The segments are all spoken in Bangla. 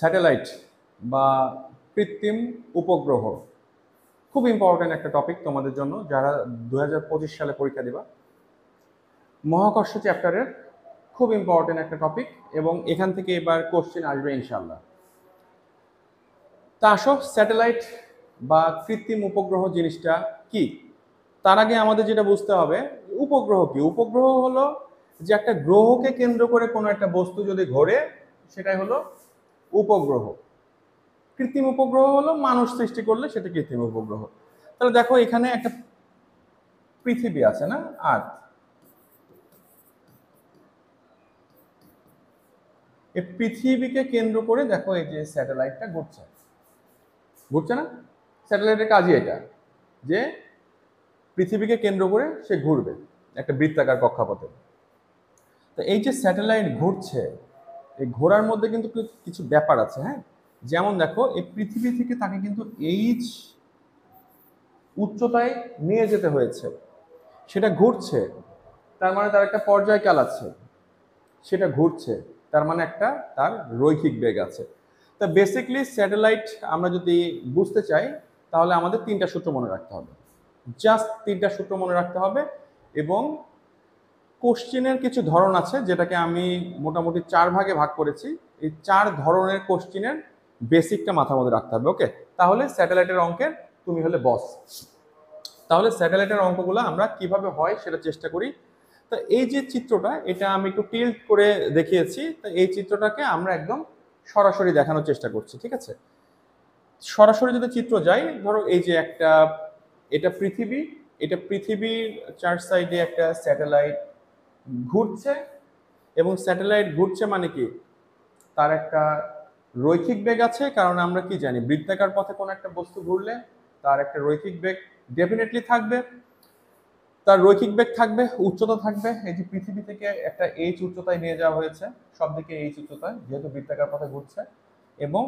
স্যাটেলাইট বা কৃত্রিম উপগ্রহ খুব ইম্পর্ট্যান্ট একটা টপিক তোমাদের জন্য যারা 2025 সালে পরীক্ষা দিবা। মহাকর্ষ চ্যাপ্টারের খুব ইম্পর্ট্যান্ট একটা টপিক এবং এখান থেকে এবার কোশ্চেন আসবে ইনশাল্লাহ। তা আসো, স্যাটেলাইট বা কৃত্রিম উপগ্রহ জিনিসটা কি তার আগে আমাদের যেটা বুঝতে হবে উপগ্রহ কি। উপগ্রহ হলো যে একটা গ্রহকে কেন্দ্র করে কোনো একটা বস্তু যদি ঘোরে সেটাই হলো উপগ্রহ। কৃত্রিম উপগ্রহ হলো মানুষ সৃষ্টি করলে সেটা কৃত্রিম উপগ্রহ। তাহলে দেখো এখানে একটা পৃথিবী আছে না, আর্থ। এই পৃথিবীকে কেন্দ্র করে দেখো এই যে স্যাটেলাইটটা ঘুরছে, ঘুরছে না? স্যাটেলাইটের কাজই এটা যে পৃথিবীকে কেন্দ্র করে সে ঘুরবে একটা বৃত্তাকার কক্ষপথে। তো এই যে স্যাটেলাইট ঘুরছে, এই ঘোরার মধ্যে কিন্তু কিছু ব্যাপার আছে। হ্যাঁ, যেমন দেখো এই পৃথিবী থেকে তাকে কিন্তু এইচ উচ্চতায় নিয়ে যেতে হয়েছে, সেটা ঘুরছে, তার মানে তার একটা পর্যায়কাল আছে, সেটা ঘুরছে, তার মানে একটা তার রৈখিক বেগ আছে। তা বেসিকলি স্যাটেলাইট আমরা যদি বুঝতে চাই তাহলে আমাদের তিনটা সূত্র মনে রাখতে হবে, জাস্ট তিনটা সূত্র মনে রাখতে হবে। এবং কোশ্চেনের কিছু ধরন আছে যেটাকে আমি মোটামুটি 4 ভাগে ভাগ করেছি। এই 4 ধরনের কোশ্চেনের বেসিকটা মাথার মধ্যে রাখতে হবে। ওকে, তাহলে স্যাটেলাইটের অঙ্কের তুমি হলে বস। তাহলে স্যাটেলাইটের অঙ্কগুলো আমরা কিভাবে হয় সেটা চেষ্টা করি। তো এই যে চিত্রটা, এটা আমি একটু টিল্ট করে দেখিয়েছি। তো এই চিত্রটাকে আমরা একদম সরাসরি দেখানোর চেষ্টা করছি, ঠিক আছে? সরাসরি যদি চিত্র যাই, ধরো এই যে একটা, এটা পৃথিবী, এটা পৃথিবীর 4 সাইডে একটা স্যাটেলাইট ঘুরছে। এবং স্যাটেলাইট ঘুরছে মানে কি, তার একটা রৈখিক বেগ আছে। কারণ আমরা কি জানি, বৃত্তাকার পথে কোনো একটা বস্তু ঘুরলে তার একটা রৈখিক বেগ ডেফিনেটলি থাকবে। তার রৈখিক বেগ থাকবে, উচ্চতা থাকবে। এই যে পৃথিবী থেকে একটা এইচ উচ্চতায় নিয়ে যাওয়া হয়েছে, সব দিকে এইচ উচ্চতায়, যেহেতু বৃত্তাকার পথে ঘুরছে। এবং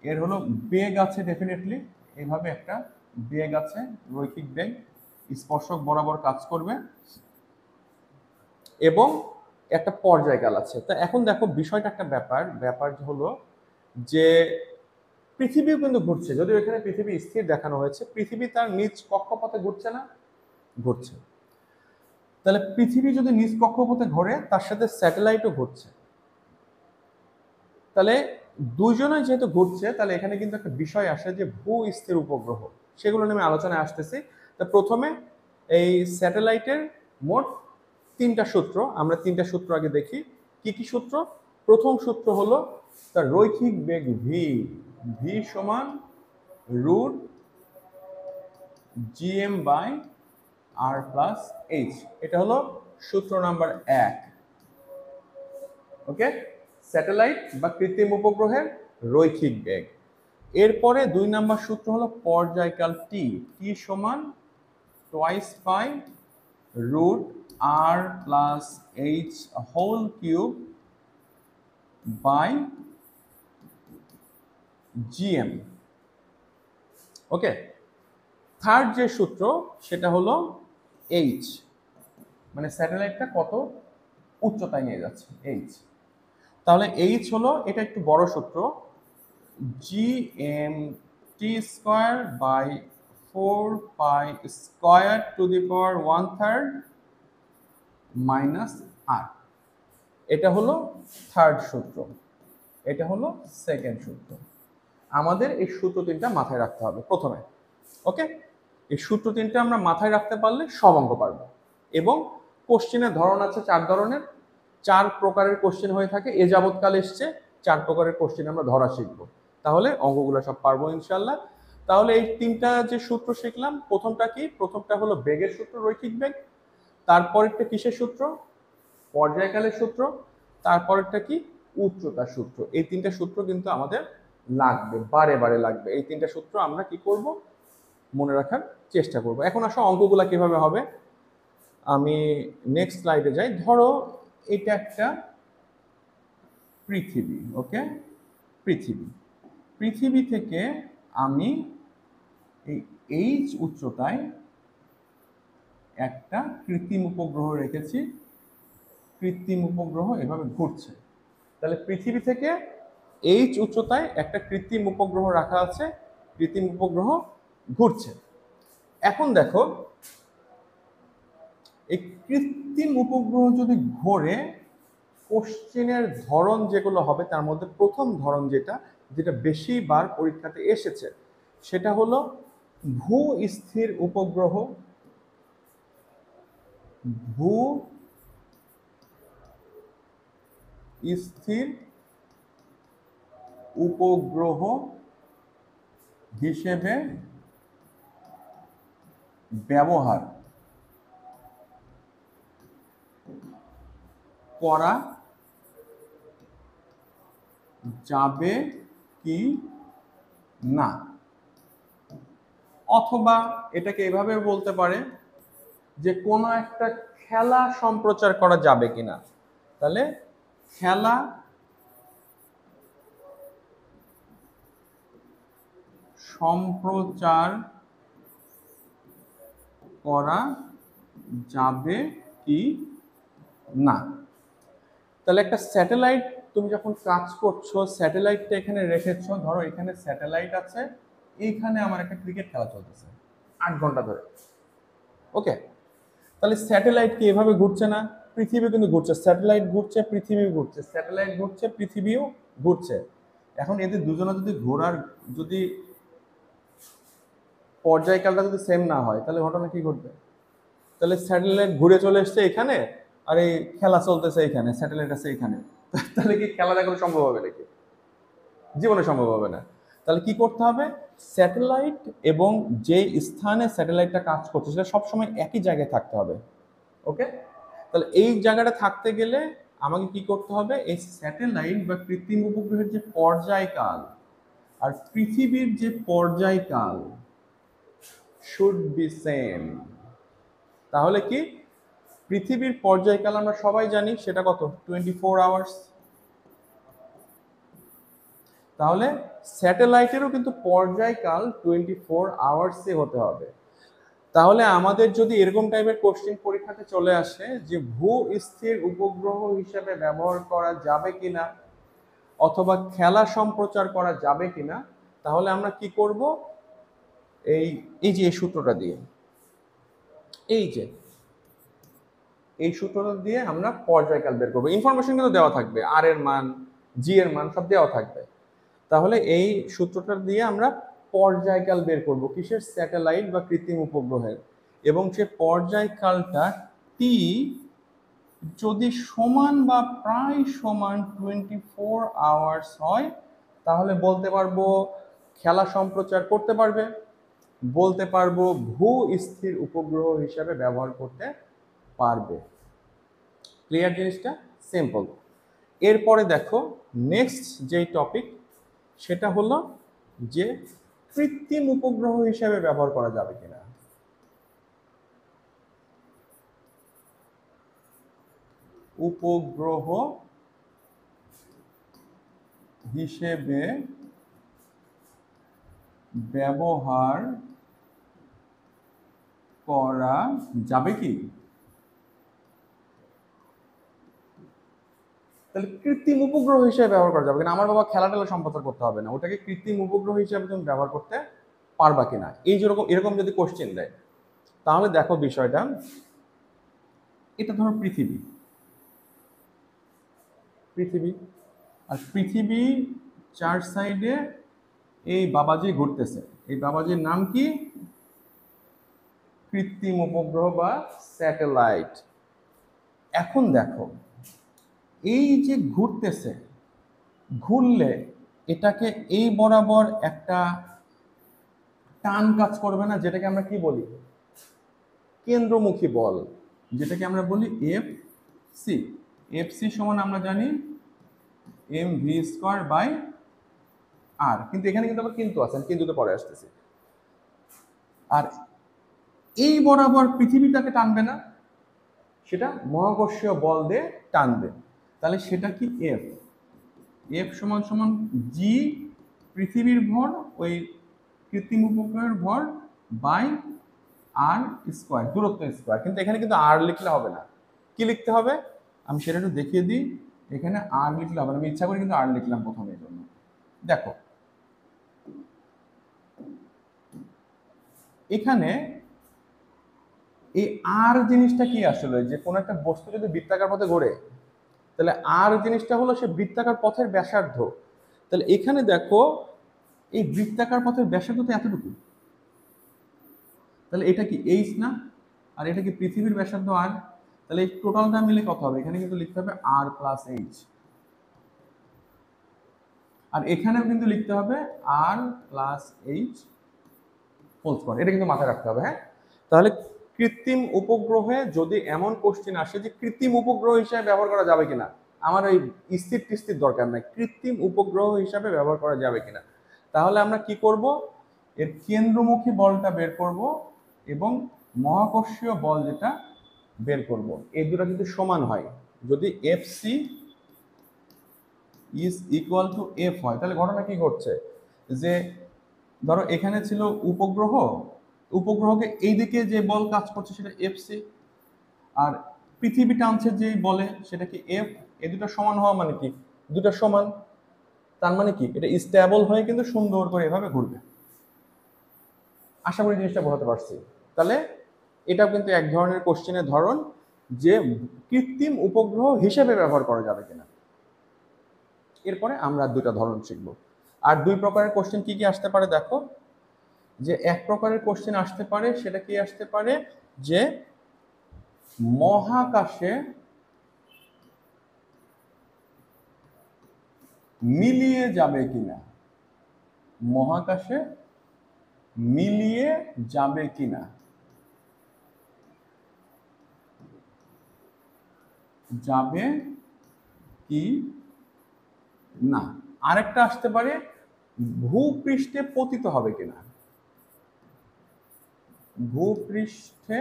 এর হলো বেগ আছে ডেফিনেটলি, এইভাবে একটা বেগ আছে, রৈখিক বেগ স্পর্শক বরাবর কাজ করবে এবং একটা পর্যায়কাল আছে। তা এখন দেখো বিষয়টা একটা ব্যাপার হলো যে পৃথিবীও কিন্তু ঘুরছে, যদিও এখানে পৃথিবী স্থির দেখানো হয়েছে, পৃথিবী তার নিজ কক্ষপথে ঘুরছে না? ঘুরছে। তাহলে পৃথিবী যদি নিজ কক্ষপথে ঘোরে, তার সাথে স্যাটেলাইটও ঘুরছে। তাহলে দুইজনে যেহেতু ঘুরছে, তাহলে এখানে কিন্তু একটা বিষয় আসে যে ভূস্থির উপগ্রহ, সেগুলো নিয়ে আলোচনায় আসতেছি। তা প্রথমে এই স্যাটেলাইটের মোট 3টা সূত্র, আমরা 3টা সূত্র আগে দেখি। কি কি সূত্র? প্রথম সূত্র হলো তার রৈখিক বেগ ভি, ভি সমান root GM by R plus H. এটা হলো সূত্র নাম্বার 1। ওকে, স্যাটেলাইট বা কৃত্রিম উপগ্রহের রৈখিক বেগ। এরপরে 2 নাম্বার সূত্র হলো পর্যায়কাল টি, টি সমান twice pi root R plus H whole cube by GM. Okay, third যে সূত্র সেটা হলো এইচ, মানে স্যাটেলাইটটা কত উচ্চতায় নিয়ে যাচ্ছে, এইচ। তাহলে এইচ হলো, এটা একটু বড় সূত্র, GM T square by 4 pi square to the power 1/3 minus R. এটা হলো থার্ড সূত্র, এটা হলো সেকেন্ড সূত্র। আমাদের এই সূত্র 3টা মাথায় রাখতে হবে প্রথমে। ওকে, এই সূত্র 3টা আমরা মাথায় রাখতে পারলে সব অঙ্ক পারবো। এবং কোশ্চেনের ধরন আছে 4 ধরনের, 4 প্রকারের কোশ্চেন হয়ে থাকে। এ যাবৎকাল এসছে 4 প্রকারের কোশ্চেন আমরা ধরা শিখবো, তাহলে অঙ্কগুলো সব পারবো ইনশাল্লাহ। তাহলে এই 3টা যে সূত্র শিখলাম, প্রথমটা কি? প্রথমটা হলো বেগের সূত্র, রৈখিক বেগ। তারপরেরটা কিসের সূত্র? পর্যায়কালের সূত্র। তারপরেরটা কি? উচ্চতার সূত্র। এই 3টা সূত্র কিন্তু আমাদের লাগবে, বারে বারে লাগবে। এই 3টা সূত্র আমরা কি করব, মনে রাখার চেষ্টা করব। এখন আসো অঙ্কগুলা কিভাবে হবে, আমি নেক্সট স্লাইডে যাই। ধরো এটা একটা পৃথিবী। ওকে, পৃথিবী, পৃথিবী থেকে আমি এই এইচ উচ্চতায় একটা কৃত্রিম উপগ্রহ রেখেছি। কৃত্রিম উপগ্রহ এভাবে ঘুরছে। তাহলে পৃথিবী থেকে এইচ উচ্চতায় একটা কৃত্রিম উপগ্রহ রাখা আছে, কৃত্রিম উপগ্রহ ঘুরছে। এখন দেখো এই কৃত্রিম উপগ্রহ যদি ঘোরে, কোশ্চেনের ধরন যেগুলো হবে তার মধ্যে প্রথম ধরন যেটা যেটা বেশিবার পরীক্ষাতে এসেছে সেটা হলো ভূ স্থির উপগ্রহ, ভূ স্থির উপগ্রহ হিসেবে ব্যবহার করা যাবে কি না, অথবা এটাকে এভাবে বলতে পারে যে কোনো একটা খেলা সম্প্রচার করা যাবে কিনা। তাহলে খেলা সম্প্রচার করা যাবে কি না। তাহলে একটা স্যাটেলাইট তুমি যখন কাজ করছো, স্যাটেলাইটটা এখানে রেখেছো, ধরো এখানে স্যাটেলাইট আছে, এইখানে আমার একটা ক্রিকেট খেলা চলতেছে 8 ঘন্টা ধরে, ওকে। তাহলে স্যাটেলাইট কি এভাবে ঘুরছে না? পৃথিবী কিন্তু ঘুরছে, স্যাটেলাইট ঘুরছে, পৃথিবী ঘুরছে, স্যাটেলাইট ঘুরছে, পৃথিবীও ঘুরছে। এখন এদের দুজনে যদি ঘোরার যদি পর্যায়কালটা যদি সেম না হয় তাহলে ঘটনা কি ঘটবে? তাহলে স্যাটেলাইট ঘুরে চলে এসছে এখানে, আর এই খেলা চলতেছে এখানে, স্যাটেলাইট আছে এখানে, তাহলে কি খেলা দেখানো সম্ভব হবে নাকি? জীবনে সম্ভব হবে না। তাহলে কি করতে হবে? স্যাটেলাইট এবং যে স্থানে স্যাটেলাইটটা কাজ করছে সেটা সবসময় একই জায়গায় থাকতে হবে, ওকে। তাহলে এই জায়গাটা থাকতে গেলে আমাকে কি করতে হবে? এই স্যাটেলাইট বা কৃত্রিম উপগ্রহের যে পর্যায়কাল আর পৃথিবীর যে পর্যায়কাল শুড বি সেম। তাহলে কি পৃথিবীর পর্যায়কাল আমরা সবাই জানি সেটা কত? 24 আওয়ার্স। তাহলে স্যাটেলাইটেরও কিন্তু পর্যায়কাল 24 আওয়ার্সে হতে হবে। তাহলে আমাদের যদি এরকম টাইপের কোশ্চেন পরীক্ষাতে চলে আসে যে ভূ স্থির উপগ্রহ হিসেবে ব্যবহার করা যাবে কিনা অথবা খেলা সম্প্রচার করা যাবে কিনা, তাহলে আমরা কি করব? এই যে এই সূত্রটা দিয়ে, এই সূত্রটা দিয়ে আমরা পর্যায়কাল বের করবো। ইনফরমেশন কিন্তু দেওয়া থাকবে, আর এর মান, জি এর মান সব দেওয়া থাকবে। তাহলে এই সূত্রটা দিয়ে আমরা পর্যায়কাল বের করব কিসের? স্যাটেলাইট বা কৃত্রিম উপগ্রহের। এবং সে পর্যায়কালটা টি যদি সমান বা প্রায় সমান 24 আওয়ার্স হয় তাহলে বলতে পারবো খেলা সম্প্রচার করতে পারবে, বলতে পারবো ভূ স্থির উপগ্রহ হিসাবে ব্যবহার করতে পারবে। ক্লিয়ার জিনিসটা? সিম্পল। এরপরে দেখো নেক্সট যেই টপিক সেটা হলো যে কৃত্রিম উপগ্রহ হিসাবে ব্যবহার করা যাবে কিনা। উপগ্রহ হিসেবে ব্যবহার করা যাবে কি? তাহলে কৃত্রিম উপগ্রহ হিসেবে ব্যবহার করা যাবে কিনা। আমার বাবা খেলা টেলা সম্প্রচার করতে হবে না, ওটাকে কৃত্রিম উপগ্রহ হিসেবে তুমি ব্যবহার করতে পারবা কিনা, এই যেরকম এরকম যদি কোশ্চেন দেয় তাহলে দেখো বিষয়টা, এটা ধরো পৃথিবী, আর পৃথিবী চার সাইডে এই বাবাজি ঘুরতেছে, এই বাবাজির নাম কি? কৃত্রিম উপগ্রহ বা স্যাটেলাইট। এখন দেখো এই যে ঘুরতেছে, ঘুরলে এটাকে এই বরাবর একটা টান কাজ করবে না, যেটাকে আমরা কি বলি? কেন্দ্রমুখী বল, যেটাকে আমরা বলি এফ সি। এফ সি সমান আমরা জানি এম ভি স্কোয়ার বাই আর, কিন্তু এখানে কিন্তু আবার কিন্তু আছে, কিন্তু তো পরে আসতেছি। আর এই বরাবর পৃথিবীটাকে টানবে না, সেটা মহাকর্ষীয় বল দিয়ে টানবে। তাহলে সেটা কি? এফ, এফ সমান সমান জি পৃথিবীর ভর ওই কৃত্রিম উপগ্রহের ভর বাই আর স্কোয়ার, দূরত্ব স্কোয়ার। কিন্তু এখানে কিন্তু আর লিখলে হবে না, কি লিখতে হবে আমি সেটা একটু দেখিয়ে দিই। এখানে আর লিখলে হবে না, আমি ইচ্ছা করে কিন্তু আর লিখলাম প্রথমে, এই জন্য দেখো এখানে এই আর জিনিসটা কি আসলে, যে কোনো একটা বস্তু যদি বৃত্তাকার পথে ঘোরে তাহলে আর জিনিসটা হলো সে বৃত্তাকার পথের ব্যাসার্ধ। তাহলে এখানে দেখো এই বৃত্তাকার পথের ব্যাসার্ধ তো এতটুকু, তাহলে এটা কি এইচ না, আর এটা কি পৃথিবীর ব্যাসার্ধ আর, তাহলে এই টোটালটা মিলে কত হবে, এখানে কিন্তু লিখতে হবে আর প্লাস এইচ, আর এখানেও কিন্তু লিখতে হবে আর প্লাস এইচ হোল স্কয়ার, এটা কিন্তু মাথায় রাখতে হবে। হ্যাঁ, তাহলে কৃত্রিম উপগ্রহে যদি এমন কোশ্চেন আসে যে কৃত্রিম উপগ্রহ হিসেবে ব্যবহার করা যাবে কিনা, আমার ওই স্থির টিস্থির দরকার নাই, কৃত্রিম উপগ্রহ হিসাবে ব্যবহার করা যাবে কিনা, তাহলে আমরা কি করব, এর কেন্দ্রমুখী বলটা বের করব এবং মহাকর্ষীয় বল যেটা বের করব, এই দুটো কিন্তু সমান হয়। যদি F C is equal to F হয়, তাহলে ঘটনা কি ঘটছে, যে ধরো এখানে ছিল উপগ্রহ, উপগ্রহকে এইদিকে যে বল কাজ করছে সেটা এফ সি, আর পৃথিবী টানছে যে বলে সেটা কি এফ, এই দুটো সমান হওয়া মানে কি, দুটো সমান, তার মানে কি এটা স্টেবল হয়ে কিন্তু সুন্দর করে এভাবে ঘুরবে। আশা করি জিনিসটা বোঝাতে পারছি। তাহলে এটাও কিন্তু এক ধরনের কোশ্চেনের ধরন, যে কৃত্রিম উপগ্রহ হিসেবে ব্যবহার করা যাবে কিনা। এরপরে আমরা দুটা ধরন শিখব। আর দুই প্রকারের কোশ্চেন কি কি আসতে পারে দেখো, যে এক প্রকারের কোশ্চেন আসতে পারে সেটা কি আসতে পারে, যে মহাকাশে মিলিয়ে যাবে কিনা, মহাকাশে মিলিয়ে যাবে কিনা, যাবে কি না। আরেকটা আসতে পারে ভূপৃষ্ঠে পতিত হবে কিনা, ভূপৃষ্ঠে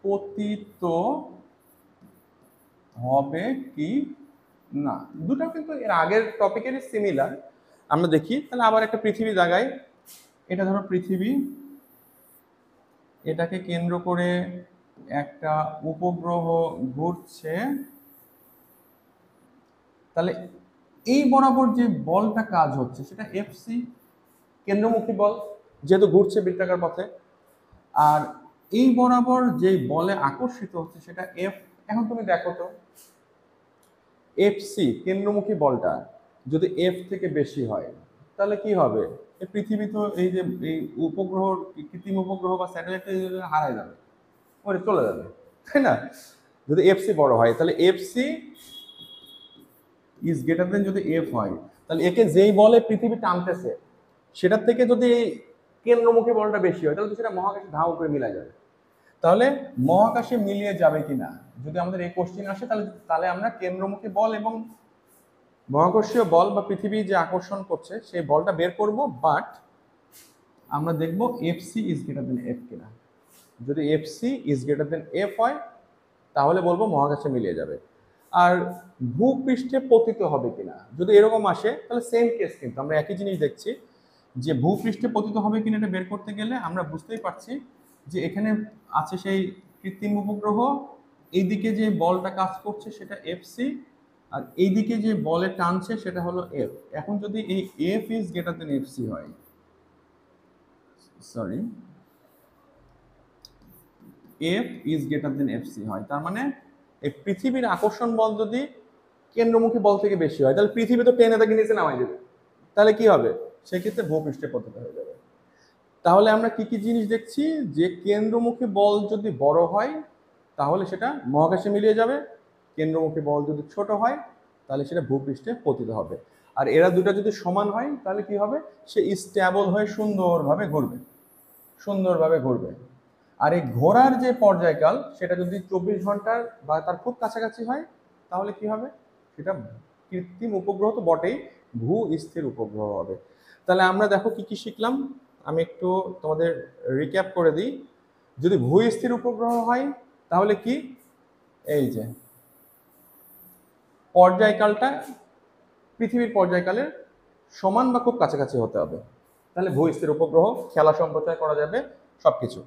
পতিত হবে কি না। দুটো কিন্তু এর আগের টপিকেরই সিমিলার। আমরা দেখি তাহলে আবার একটা পৃথিবী জায়গায়, এটা ধরো পৃথিবী, এটাকে কেন্দ্র করে একটা উপগ্রহ ঘুরছে, তাহলে এই বরাবর যে বলটা কাজ হচ্ছে সেটা এফসি, কেন্দ্রমুখী বল, যেহেতু ঘুরছে বৃত্তাকার পথে, আর এই বরাবর যে বলে আকর্ষিত হচ্ছে সেটা এফ। এখন তুমি দেখো তো এফসি কেন্দ্রমুখী বলটা যদি এফ থেকে বেশি হয় তাহলে কি হবে, এই পৃথিবী তো এই যে এই উপগ্রহ, কৃত্রিম উপগ্রহ বা স্যাটেলাইট হারায় যাবে, ওরে চলে যাবে, তাই না। যদি এফসি বড় হয় তাহলে এফসি ইজ গ্রেটার দেন যদি এফ হয়, তাহলে একে যেই বলে পৃথিবী টানতেছে সেটার থেকে যদি কেন্দ্রমুখী বলটা বেশি হয় তাহলে তো সেটা মহাকাশে ধাও করে মিলা যাবে। তাহলে মহাকাশে মিলিয়ে যাবে কিনা যদি আমাদের এই কোশ্চেন আসে, তাহলে তাহলে আমরা কেন্দ্রমুখী বল এবং মহাকর্ষীয় বল বা পৃথিবী যে আকর্ষণ করছে সেই বলটা বের করব, বাট আমরা দেখব F C is greater than F কিনা। যদি F C is greater than F হয় তাহলে বলবো মহাকাশে মিলিয়ে যাবে। আর ভূপৃষ্ঠে পতিত হবে কিনা যদি এরকম আসে তাহলে সেম কেস, কিন্তু আমরা একই জিনিস দেখছি, যে ভূপৃষ্ঠে পতিত হবে কিনা এটা বের করতে গেলে আমরা বুঝতেই পারছি যে এখানে আছে সেই কৃত্রিম উপগ্রহ, এইদিকে যে বলটা কাজ করছে সেটা এফ সি, আর এইদিকে যে বলে টানছে সেটা হলো এফ। এখন যদি এই f is greater than f c হয়, sorry f is greater than f c হয়, তার মানে এই পৃথিবীর আকর্ষণ বল যদি কেন্দ্রমুখী বল থেকে বেশি হয় তাহলে পৃথিবী তো টেনে তাকে নিচে নামাই দেবে, তাহলে কি হবে, সেক্ষেত্রে ভূপৃষ্ঠে পতিত হয়ে যাবে। তাহলে আমরা কি কি জিনিস দেখছি, যে কেন্দ্রমুখী বল যদি বড় হয় তাহলে সেটা মহাকাশে মিলিয়ে যাবে, কেন্দ্রমুখী বল যদি ছোট হয় তাহলে সেটা ভূপৃষ্ঠে পতিত হবে। আর এরা দুটো যদি সমান হয় তাহলে কি হবে, সে স্টেবল হয়ে সুন্দরভাবে ঘুরবে, সুন্দরভাবে ঘুরবে। আর এই ঘোরার যে পর্যায়কাল সেটা যদি 24 ঘন্টার বা তার খুব কাছাকাছি হয় তাহলে কি হবে, সেটা কৃত্রিম উপগ্রহ তো বটেই, ভূ স্থির উপগ্রহ হবে। তাহলে আমরা দেখো কি কি শিখলাম, আমি একটু তোমাদের রিক্যাপ করে দিই। যদি ভূ স্থির উপগ্রহ হয় তাহলে কি, এই যে পর্যায়কালটা পৃথিবীর পর্যায়কালের সমান বা খুব কাছাকাছি হতে হবে, তাহলে ভূ স্থির উপগ্রহ, খেলা সম্প্রচার করা যাবে সবকিছু।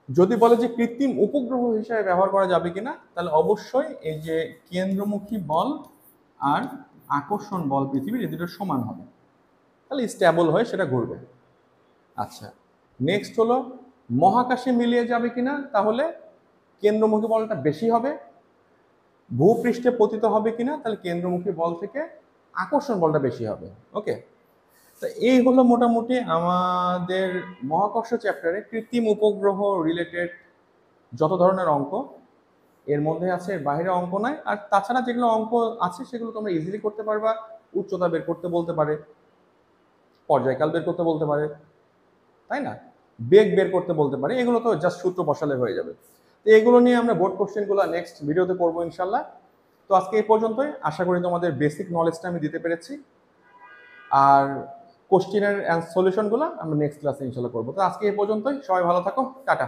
যদি বলে যে কৃত্রিম উপগ্রহ হিসেবে ব্যবহার করা যাবে কিনা, তাহলে অবশ্যই এই যে কেন্দ্রমুখী বল আর আকর্ষণ বল পৃথিবীর এই দুটো সমান হবে, তাহলে স্টেবল হয়ে সেটা ঘুরবে। আচ্ছা, নেক্সট হলো মহাকাশে মিলিয়ে যাবে কিনা, তাহলে কেন্দ্রমুখী বলটা বেশি হবে। ভূপৃষ্ঠে পতিত হবে কিনা, তাহলে কেন্দ্রমুখী বল থেকে আকর্ষণ বলটা বেশি হবে। ওকে, তো এই হলো মোটামুটি আমাদের মহাকর্ষ চ্যাপ্টারে কৃত্রিম উপগ্রহ রিলেটেড যত ধরনের অঙ্ক, এর মধ্যে আছে, এর বাইরে অঙ্ক নাই। আর তাছাড়া যেগুলো অঙ্ক আছে সেগুলো তোমরা ইজিলি করতে পারবা। উচ্চতা বের করতে বলতে পারে, পর্যায়কাল বের করতে বলতে পারে, তাই না, বেগ বের করতে বলতে পারে, এগুলো তো জাস্ট সূত্র বসালে হয়ে যাবে। তো এগুলো নিয়ে আমরা বোর্ড কোশ্চেনগুলো নেক্সট ভিডিওতে করবো ইনশাল্লাহ। তো আজকে এই পর্যন্তই, আশা করি তোমাদের বেসিক নলেজটা আমি দিতে পেরেছি। আর কোশ্চেনের সলিউশনগুলো আমরা নেক্সট ক্লাসে ইনশাল্লাহ করবো। তো আজকে এই পর্যন্তই, সবাই ভালো থাকো, টাটা।